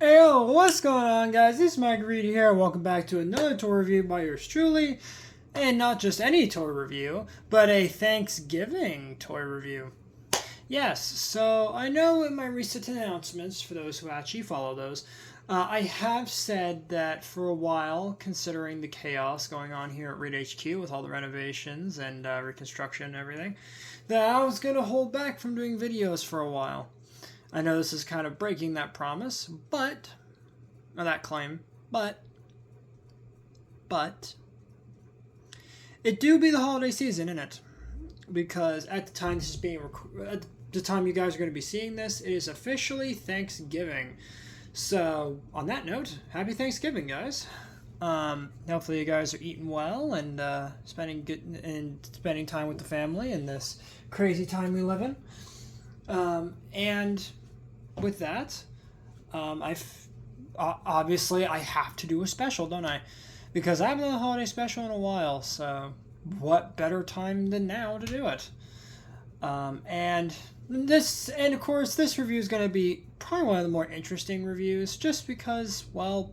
Hey, yo, what's going on, guys? This is MRGang here. Welcome back to another toy review by yours truly. And not just any toy review, but a Thanksgiving toy review. Yes, so I know in my recent announcements, for those who actually follow those, I have said that for a while, considering the chaos going on here at Reed HQ with all the renovations and reconstruction and everything, that I was going to hold back from doing videos for a while. I know this is kind of breaking that promise, or that claim, but, it do be the holiday season, innit? Because at the time this is being at the time you guys are going to be seeing this, it is officially Thanksgiving. So, on that note, happy Thanksgiving, guys. Hopefully you guys are eating well and spending time with the family in this crazy time we live in. And with that, obviously I have to do a special, don't I? Because I haven't done a holiday special in a while, so what better time than now to do it? And of course, this review is going to be probably one of the more interesting reviews, just because, well,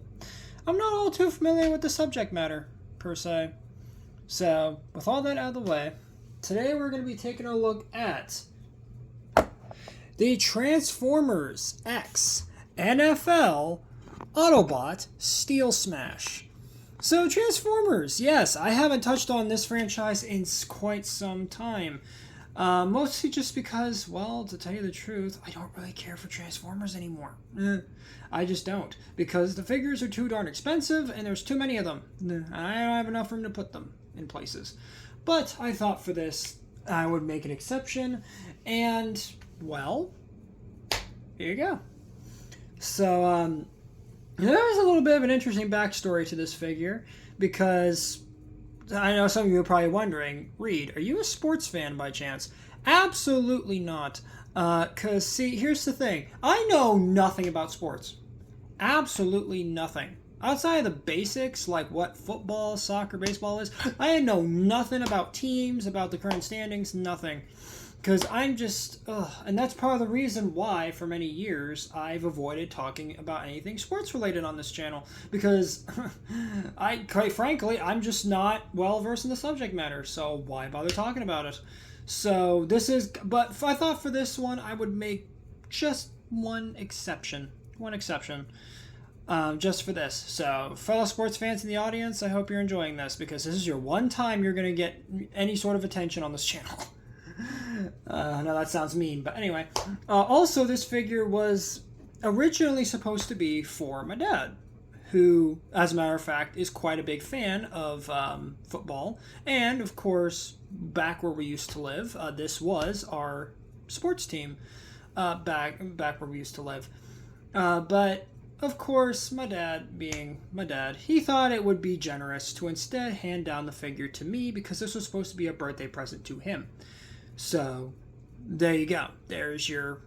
I'm not all too familiar with the subject matter, per se. So, with all that out of the way, today we're going to be taking a look at the Transformers X NFL Autobot Steelsmash. So Transformers, yes, I haven't touched on this franchise in quite some time. Mostly just because, well, to tell you the truth, I don't really care for Transformers anymore. I just don't. Because the figures are too darn expensive and there's too many of them. I don't have enough room to put them in places. But I thought for this I would make an exception, and well, here you go. So, there's a little bit of an interesting backstory to this figure, because I know some of you are probably wondering, Reed, are you a sports fan by chance? Absolutely not. Because, see, here's the thing. I know nothing about sports. Absolutely nothing. Outside of the basics, like what football, soccer, baseball is, I know nothing about teams, about the current standings, nothing. Because I'm just, and that's part of the reason why, for many years, I've avoided talking about anything sports-related on this channel. Because, quite frankly, I'm just not well-versed in the subject matter, so why bother talking about it? So, but I thought for this one, I would make just one exception. Just for this. So, fellow sports fans in the audience, I hope you're enjoying this, because this is your one time you're going to get any sort of attention on this channel. I know that sounds mean, but anyway. Also, this figure was originally supposed to be for my dad, who, as a matter of fact, is quite a big fan of football. And, of course, back where we used to live, this was our sports team back where we used to live. But of course, my dad, being my dad, he thought it would be generous to instead hand down the figure to me, because this was supposed to be a birthday present to him. So, there you go. There's your,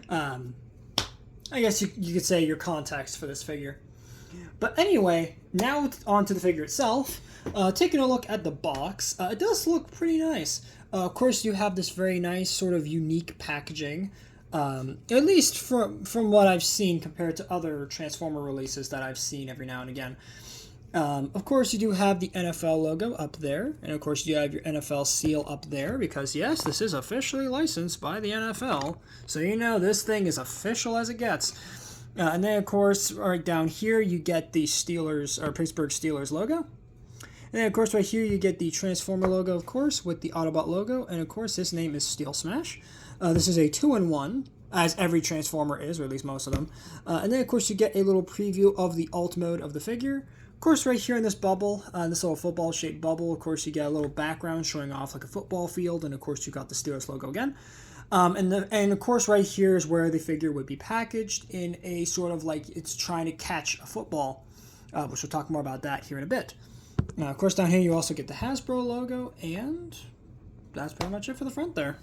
I guess you could say your context for this figure. But anyway, now on to the figure itself. Taking a look at the box, it does look pretty nice. Of course, you have this very nice sort of unique packaging. At least from what I've seen compared to other Transformer releases that I've seen every now and again. Of course, you do have the NFL logo up there, and of course you have your NFL seal up there, because yes, this is officially licensed by the NFL, so you know this thing is official as it gets. And then of course, right down here, you get the Pittsburgh Steelers logo. And then of course right here you get the Transformer logo, of course, with the Autobot logo, and of course this name is Steelsmash. This is a 2-in-1, as every Transformer is, or at least most of them. And then, of course, you get a little preview of the alt mode of the figure. Of course, right here in this bubble, this little football-shaped bubble, of course, you get a little background showing off like a football field, and, of course, you got the Steelers logo again. And of course, right here is where the figure would be packaged in a sort of like it's trying to catch a football, which we'll talk more about that here in a bit. Now, of course, down here you also get the Hasbro logo, and that's pretty much it for the front there.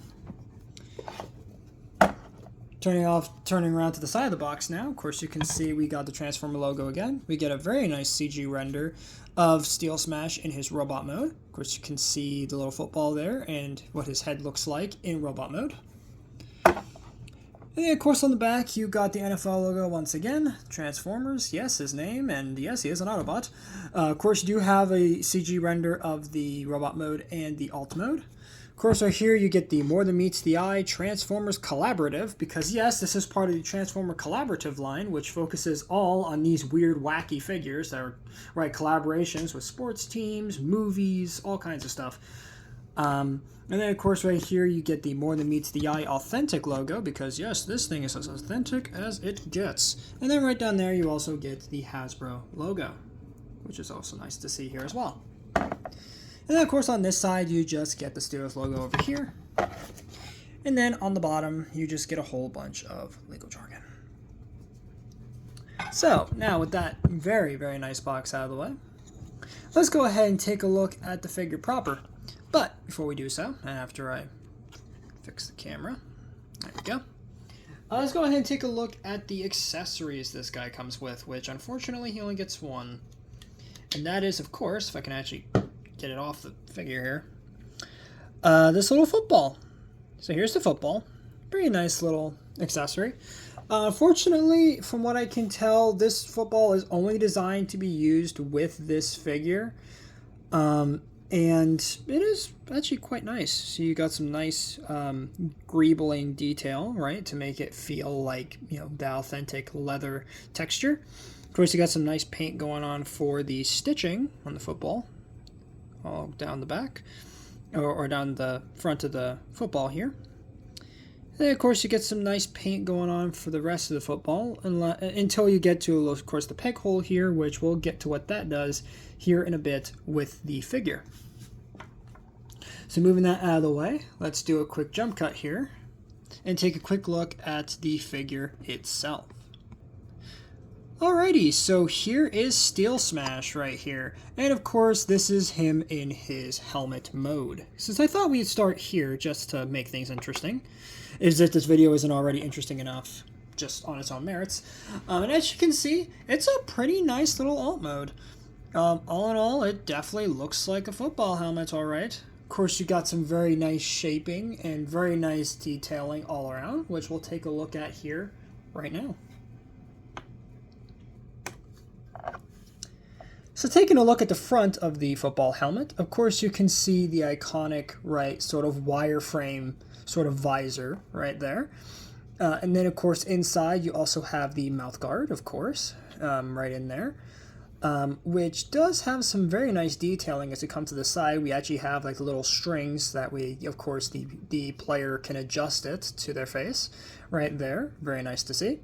Turning around to the side of the box now, of course you can see we got the Transformer logo again. We get a very nice CG render of Steelsmash in his robot mode. Of course you can see the little football there and what his head looks like in robot mode. And then, of course, on the back, you got the NFL logo once again. Transformers, yes, his name, and yes, he is an Autobot. Of course, you do have a CG render of the robot mode and the alt mode. Of course, right here, you get the More Than Meets the Eye Transformers Collaborative, because yes, this is part of the Transformer Collaborative line, which focuses all on these weird, wacky figures that are, right, collaborations with sports teams, movies, all kinds of stuff. And then, of course, right here, you get the More Than Meets the Eye Authentic logo, because, yes, this thing is as authentic as it gets. And then right down there, you also get the Hasbro logo, which is also nice to see here as well. And then, of course, on this side, you just get the Steelers logo over here. And then on the bottom, you just get a whole bunch of legal jargon. So, now with that very, very nice box out of the way, let's go ahead and take a look at the figure proper. But before we do so, and after I fix the camera, there we go. Let's go ahead and take a look at the accessories this guy comes with, which unfortunately he only gets one. And that is, of course, if I can actually get it off the figure here, this little football. So here's the football. Pretty nice little accessory. Unfortunately, from what I can tell, this football is only designed to be used with this figure. And it is actually quite nice. So you got some nice greebling detail, right, to make it feel like, you know, the authentic leather texture. Of course, you got some nice paint going on for the stitching on the football, all down the back, or down the front of the football here. And of course, you get some nice paint going on for the rest of the football until you get to, of course, the peg hole here, which we'll get to what that does here in a bit with the figure. So moving that out of the way, let's do a quick jump cut here and take a quick look at the figure itself. Alrighty, so here is Steelsmash right here. And of course, this is him in his helmet mode. Since I thought we'd start here just to make things interesting, is that this video isn't already interesting enough just on its own merits. And as you can see, it's a pretty nice little alt mode. All in all, it definitely looks like a football helmet, alright. Of course, you got some very nice shaping and very nice detailing all around, which we'll take a look at here right now. So taking a look at the front of the football helmet, of course you can see the iconic, right, sort of wireframe sort of visor right there. And then, of course, inside you also have the mouth guard, of course, right in there. Which does have some very nice detailing as it comes to the side. We actually have like little strings that we, of course, the player can adjust it to their face right there. Very nice to see.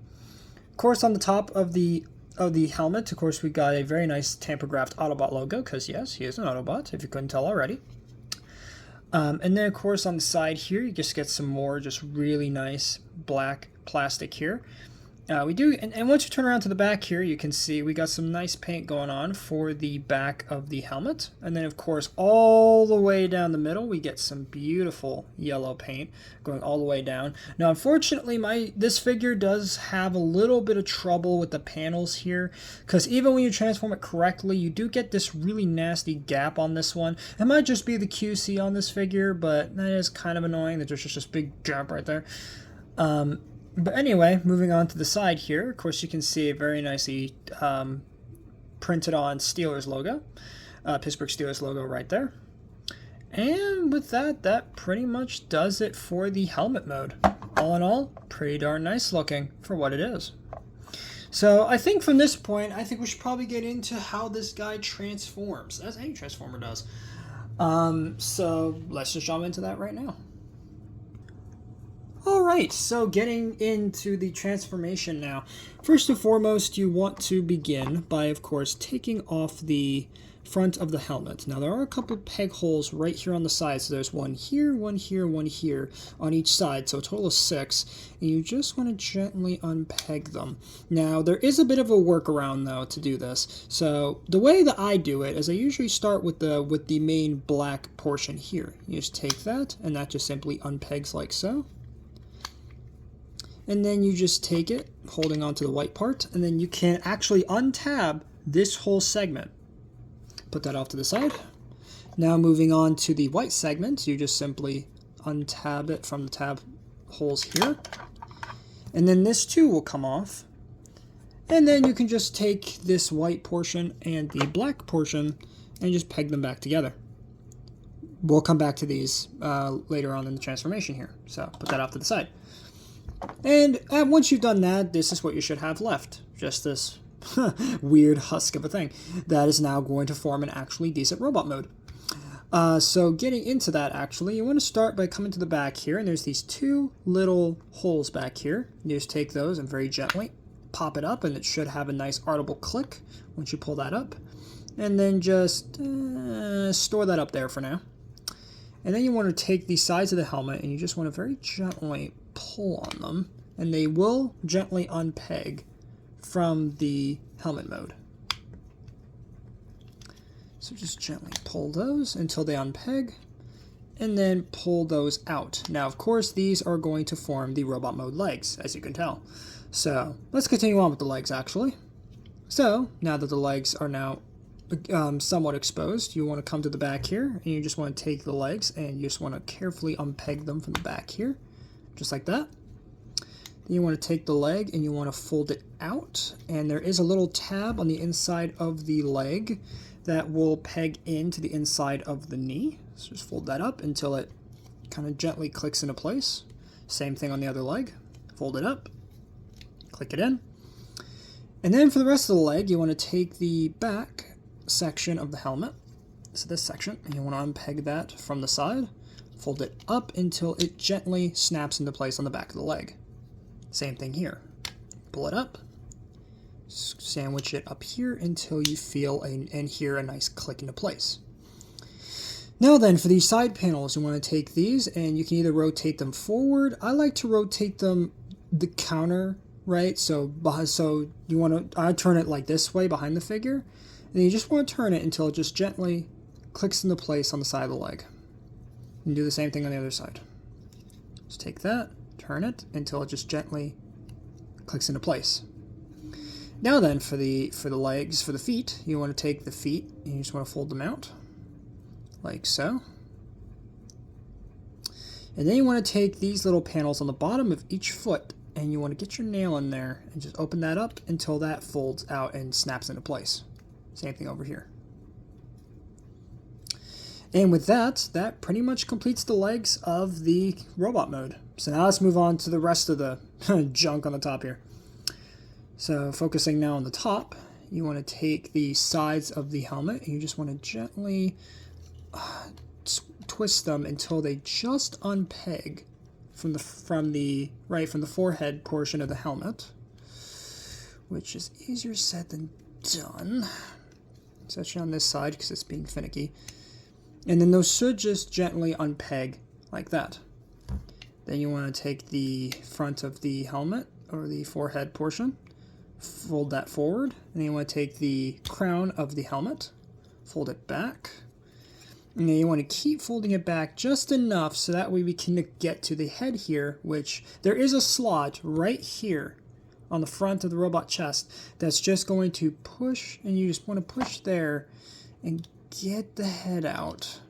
Of course, on the top of the helmet, of course, we got a very nice tamper-graphed Autobot logo, because yes, he is an Autobot, if you couldn't tell already. And then, of course, on the side here, you just get some more just really nice black plastic here. We do, and once you turn around to the back here, you can see we got some nice paint going on for the back of the helmet. And then, of course, all the way down the middle, we get some beautiful yellow paint going all the way down. Now, unfortunately, this figure does have a little bit of trouble with the panels here, because even when you transform it correctly, you do get this really nasty gap on this one. It might just be the QC on this figure, but that is kind of annoying that there's just this big gap right there. But anyway, moving on to the side here, of course you can see a very nicely printed on Steelers logo, Pittsburgh Steelers logo right there. And with that, that pretty much does it for the helmet mode. All in all, pretty darn nice looking for what it is. So I think from this point, I think we should probably get into how this guy transforms, as any Transformer does. So let's just jump into that right now. Alright, so getting into the transformation now. First and foremost, you want to begin by, of course, taking off the front of the helmet. Now, there are a couple peg holes right here on the side. So there's one here, one here, one here on each side. So a total of 6. And you just want to gently unpeg them. Now, there is a bit of a workaround, though, to do this. So the way that I do it is I usually start with the main black portion here. You just take that, and that just simply unpegs like so. And then you just take it, holding onto the white part, and then you can actually untab this whole segment. Put that off to the side. Now moving on to the white segment, you just simply untab it from the tab holes here. And then this too will come off. And then you can just take this white portion and the black portion and just peg them back together. We'll come back to these later on in the transformation here. So put that off to the side. And once you've done that, this is what you should have left. Just this weird husk of a thing that is now going to form an actually decent robot mode. So getting into that, actually, you want to start by coming to the back here, and there's these two little holes back here. You just take those and very gently pop it up, and it should have a nice audible click once you pull that up. And then just store that up there for now. And then you want to take the sides of the helmet, and you just want to very gently pull on them, and they will gently unpeg from the helmet mode. So just gently pull those until they unpeg, and then pull those out. Now, of course, these are going to form the robot mode legs, as you can tell. So let's continue on with the legs, actually. So now that the legs are now somewhat exposed, you want to come to the back here, and you just want to take the legs, and you just want to carefully unpeg them from the back here, just like that. Then you want to take the leg, and you want to fold it out, and there is a little tab on the inside of the leg that will peg into the inside of the knee. So just fold that up until it kind of gently clicks into place. Same thing on the other leg. Fold it up, click it in. And then for the rest of the leg, you want to take the back section of the helmet, so this section, and you want to unpeg that from the side, fold it up until it gently snaps into place on the back of the leg. Same thing here. Pull it up, sandwich it up here until you feel and hear a nice click into place. Now then, for these side panels, you want to take these, and you can either rotate them forward. I like to rotate them the counter, right? So you want to, I turn it like this way behind the figure, and then you just want to turn it until it just gently clicks into place on the side of the leg. And do the same thing on the other side. Just take that, turn it until it just gently clicks into place. Now then, for the legs, for the feet, you want to take the feet and you just want to fold them out, like so. And then you want to take these little panels on the bottom of each foot, and you want to get your nail in there and just open that up until that folds out and snaps into place. Same thing over here. And with that, that pretty much completes the legs of the robot mode. So now let's move on to the rest of the junk on the top here. So focusing now on the top, you want to take the sides of the helmet, and you just want to gently twist them until they just unpeg from the forehead portion of the helmet, which is easier said than done, especially on this side because it's being finicky. And then those should just gently unpeg like that. Then you want to take the front of the helmet, or the forehead portion, fold that forward, and then you want to take the crown of the helmet, fold it back, and then you want to keep folding it back just enough so that way we can get to the head here, which there is a slot right here on the front of the robot chest that's just going to push, and you just want to push there and get the head out,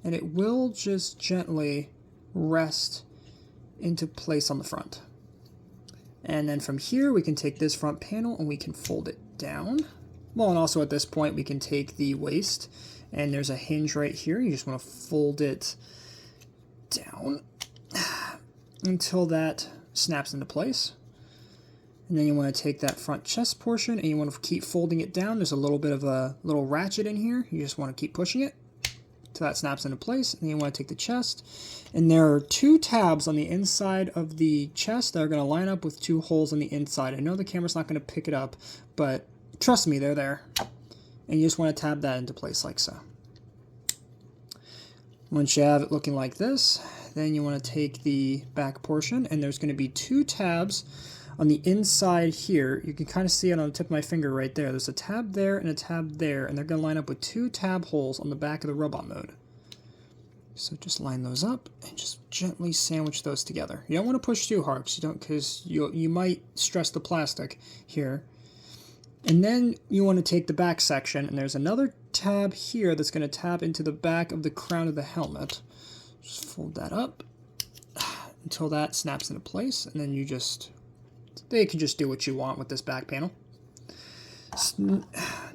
and it will just gently rest into place on the front. And then from here, we can take this front panel and we can fold it down. Well, and also at this point, we can take the waist, and there's a hinge right here. You just want to fold it down until that snaps into place. And then you want to take that front chest portion and you want to keep folding it down. There's a little bit of a little ratchet in here. You just want to keep pushing it until that snaps into place. And then you want to take the chest. And there are two tabs on the inside of the chest that are going to line up with two holes on the inside. I know the camera's not going to pick it up, but trust me, they're there. And you just want to tab that into place like so. Once you have it looking like this, then you want to take the back portion, and there's going to be two tabs on the inside here. You can kind of see it on the tip of my finger right there. There's a tab there and a tab there, and they're going to line up with two tab holes on the back of the robot mode. So just line those up and just gently sandwich those together. You don't want to push too hard because you might stress the plastic here. And then you want to take the back section, and there's another tab here that's going to tab into the back of the crown of the helmet. Just fold that up until that snaps into place, and then you just they can just do what you want with this back panel.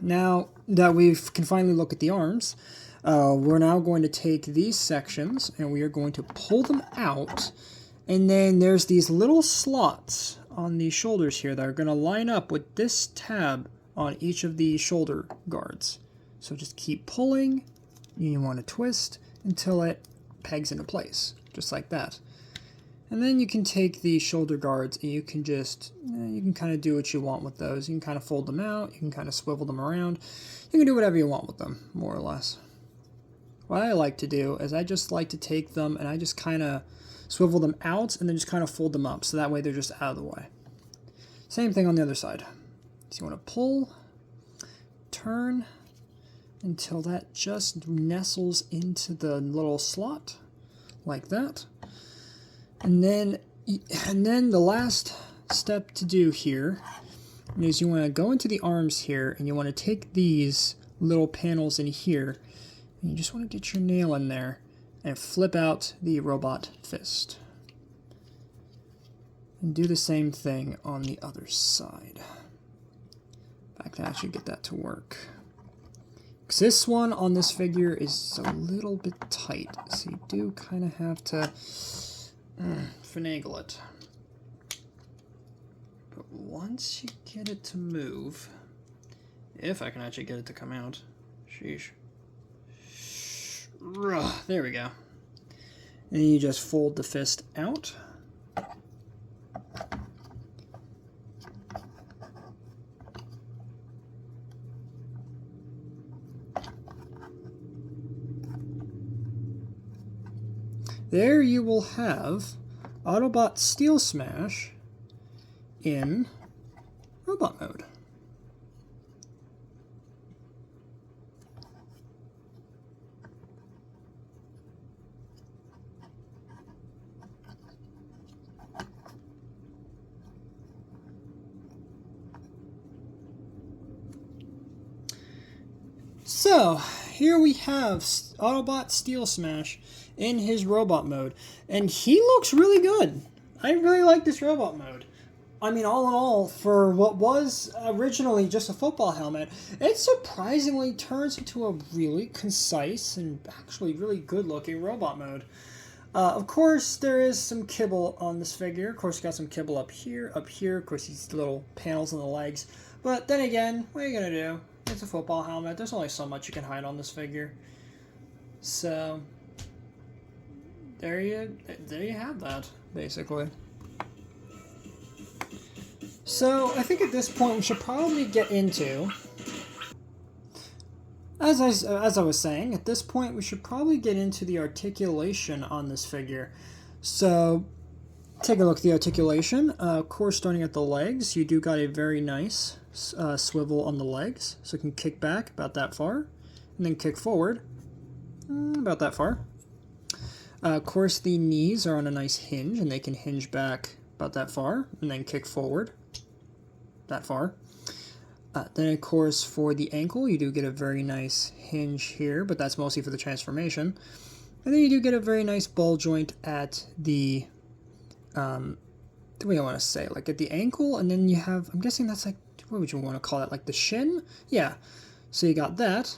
Now that we can finally look at the arms, we're now going to take these sections and we are going to pull them out, and then there's these little slots on the shoulders here that are going to line up with this tab on each of the shoulder guards. So just keep pulling, you want to twist until it pegs into place, just like that. And then you can take the shoulder guards and you can just, you can kind of do what you want with those. You can kind of fold them out, you can kind of swivel them around. You can do whatever you want with them, more or less. What I like to do is I just like to take them and I just kind of swivel them out and then just kind of fold them up, so that way they're just out of the way. Same thing on the other side. So you want to pull, turn, until that just nestles into the little slot, like that. And then the last step to do here is you want to go into the arms here, and you want to take these little panels in here, and you just want to get your nail in there and flip out the robot fist. And do the same thing on the other side. In fact, I actually get that to work. Because this one on this figure is a little bit tight, so you do kind of have to finagle it. But once you get it to move, if I can actually get it to come out, sheesh. There we go. And then you just fold the fist out. There you will have Autobot Steelsmash in robot mode. So, here we have Autobot Steelsmash in his robot mode, and he looks really good. I really like this robot mode. I mean, all in all, for what was originally just a football helmet, it surprisingly turns into a really concise and actually really good-looking robot mode. Of course, there is some kibble on this figure. Of course, you got some kibble up here. Of course, these little panels on the legs. But then again, what are you gonna do? It's a football helmet. There's only so much you can hide on this figure. So there you have that, basically. So I think at this point we should probably get into, as I was saying, at this point we should probably get into the articulation on this figure. So take a look at the articulation. Of course, starting at the legs, you do got a very nice swivel on the legs, so it can kick back about that far, and then kick forward about that far. Of course, the knees are on a nice hinge, and they can hinge back about that far, and then kick forward that far. Then, of course, for the ankle, you do get a very nice hinge here, but that's mostly for the transformation. And then you do get a very nice ball joint at the, what do I want to say, like at the ankle, and then you have, I'm guessing that's like, what would you want to call that, like the shin? Yeah, so you got that.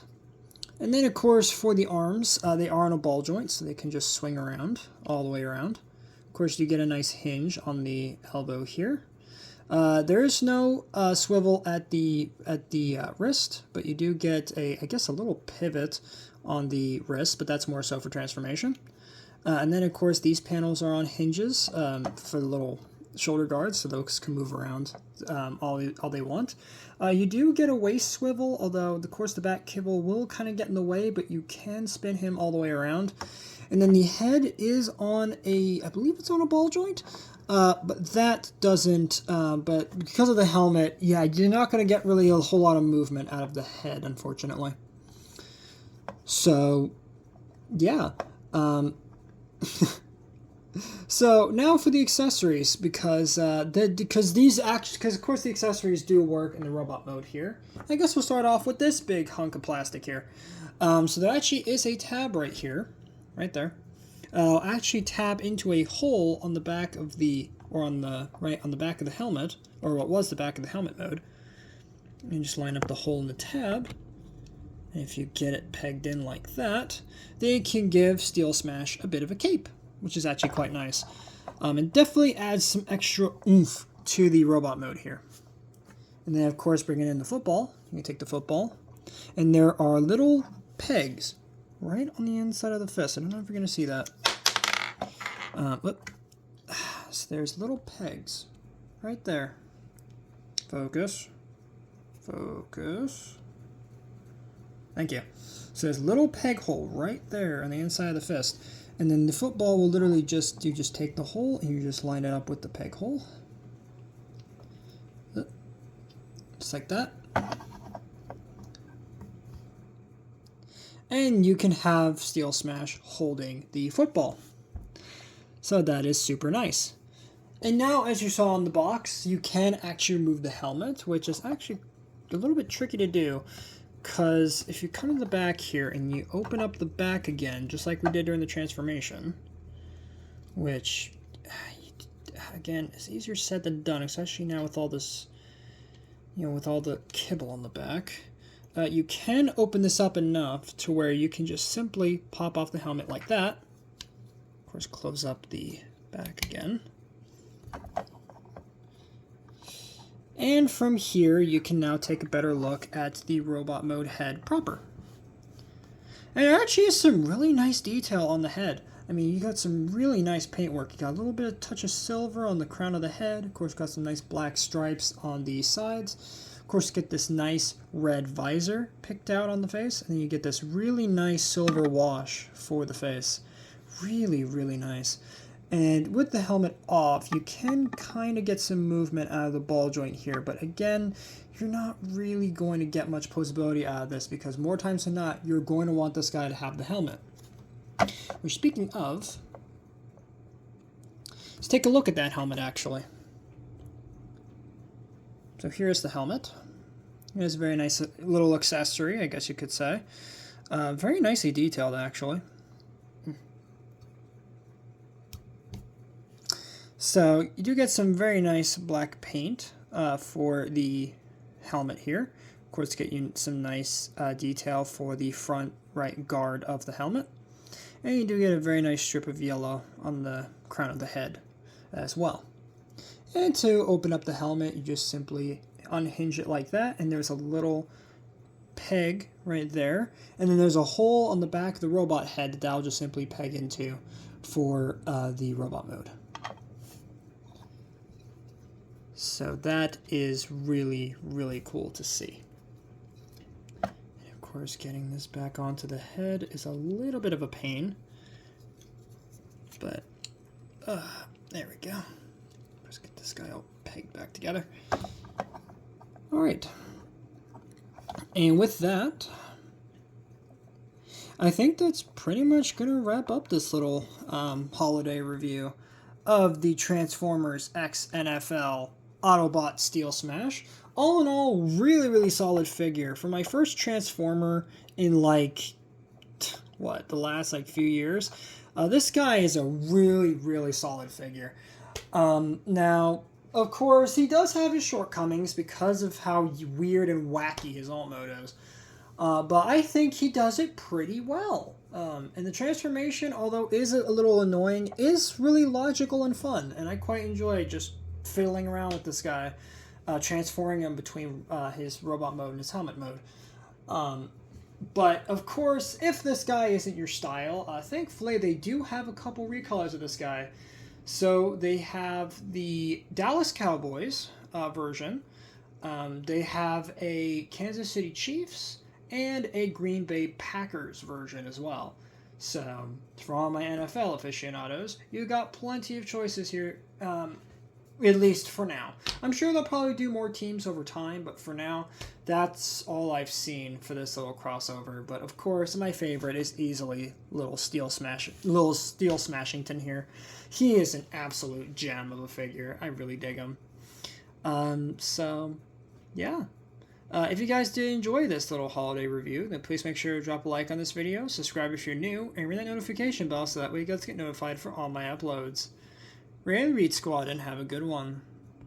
And then, of course, for the arms, they are on a ball joint, so they can just swing around, all the way around. Of course, you get a nice hinge on the elbow here. There is no swivel at the wrist, but you do get I guess a little pivot on the wrist, but that's more so for transformation. And then, of course, these panels are on hinges for the little shoulder guards, so those can move around all they want. You do get a waist swivel, although, of course, the back kibble will kind of get in the way, but you can spin him all the way around. And then the head is on I believe it's on a ball joint, but that doesn't, but because of the helmet, yeah, you're not going to get really a whole lot of movement out of the head, unfortunately. So, yeah. So now for the accessories, because of course the accessories do work in the robot mode here. I guess we'll start off with this big hunk of plastic here. So there actually is a tab right here, right there. I'll actually tab into a hole on the back of the or on the back of the helmet, or what was the back of the helmet mode. And just line up the hole in the tab. And if you get it pegged in like that, they can give Steelsmash a bit of a cape, which is actually quite nice. And definitely adds some extra oomph to the robot mode here. And then, of course, bringing in the football. You can take the football. And there are little pegs right on the inside of the fist. I don't know if you're going to see that. So there's little pegs right there. Focus. Focus. Thank you. So there's a little peg hole right there on the inside of the fist. And then the football will literally just, you just take the hole and you just line it up with the peg hole. Just like that. And you can have Steelsmash holding the football. So that is super nice. And now, as you saw on the box, you can actually remove the helmet, which is actually a little bit tricky to do. Because if you come to the back here and you open up the back again, just like we did during the transformation, which, again, is easier said than done, especially now with all this, with all the kibble on the back. You can open this up enough to where you can just simply pop off the helmet like that. Of course, close up the back again. And from here, you can now take a better look at the robot mode head proper. And there actually is some really nice detail on the head. I mean, you got some really nice paintwork. You got a little bit of touch of silver on the crown of the head. Of course, got some nice black stripes on the sides. Of course, get this nice red visor picked out on the face. And then you get this really nice silver wash for the face. Really, really nice. And with the helmet off, you can kind of get some movement out of the ball joint here. But again, you're not really going to get much posability out of this because more times than not, you're going to want this guy to have the helmet. Which, speaking of, let's take a look at that helmet actually. So here's the helmet. It's a very nice little accessory, I guess you could say. Very nicely detailed actually. So you do get some very nice black paint for the helmet here. Of course, get you some nice detail for the front right guard of the helmet. And you do get a very nice strip of yellow on the crown of the head as well. And to open up the helmet, you just simply unhinge it like that, and there's a little peg right there. And then there's a hole on the back of the robot head that I'll just simply peg into for the robot mode. So that is really, really cool to see. And of course, getting this back onto the head is a little bit of a pain. But, there we go. Let's get this guy all pegged back together. Alright. And with that, I think that's pretty much going to wrap up this little holiday review of the Transformers X NFL Autobot Steelsmash. All in all, really, really solid figure. For my first Transformer in like, what, the last like few years, this guy is a really, really solid figure. Now, of course, he does have his shortcomings because of how weird and wacky his alt mode is. But I think he does it pretty well. And the transformation, although is a little annoying, is really logical and fun. And I quite enjoy just fiddling around with this guy, transforming him between his robot mode and his helmet mode. But, of course, if this guy isn't your style, thankfully they do have a couple recolors of this guy. So they have the Dallas Cowboys version. They have a Kansas City Chiefs and a Green Bay Packers version as well. So for all my NFL aficionados, you got plenty of choices here, at least for now. I'm sure they'll probably do more teams over time, but for now, that's all I've seen for this little crossover. But of course, my favorite is easily little Steelsmashington here. He is an absolute gem of a figure. I really dig him. So, yeah. If you guys did enjoy this little holiday review, then please make sure to drop a like on this video, subscribe if you're new, and ring that notification bell so that way you guys get notified for all my uploads. Read Squad, and have a good one.